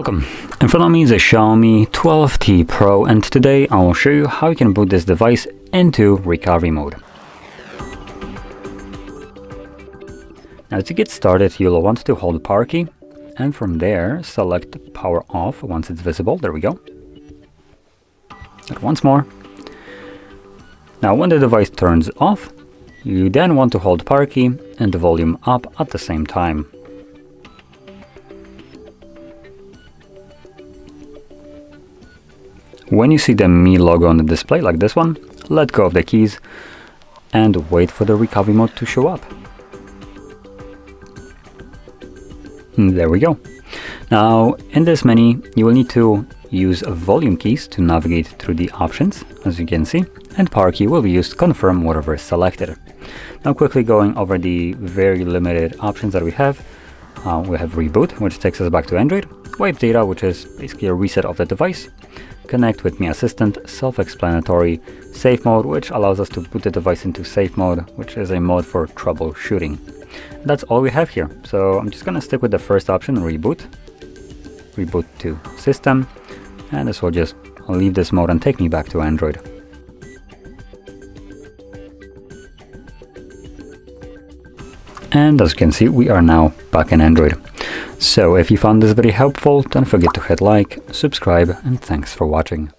Welcome. In front of me is a Xiaomi 12T Pro, and today I will show you how you can boot this device into recovery mode. Now to get started, you'll want to hold the power key, and from there select power off once it's visible. There we go. And once more. Now when the device turns off, you then want to hold the power key and the volume up at the same time. When you see the Mi logo on the display, like this one, let go of the keys and wait for the recovery mode to show up. And there we go. Now, in this menu, you will need to use volume keys to navigate through the options, as you can see, and power key will be used to confirm whatever is selected. Now, quickly going over the very limited options that we have reboot, which takes us back to Android, wipe data, which is basically a reset of the device, connect with Mi Assistant, self-explanatory, safe mode, which allows us to boot the device into safe mode, which is a mode for troubleshooting. That's all we have here. So I'm just gonna stick with the first option, reboot to system, and this will just leave this mode and take me back to Android. And as you can see, we are now back in Android. So if you found this very helpful, don't forget to hit like, subscribe, and thanks for watching.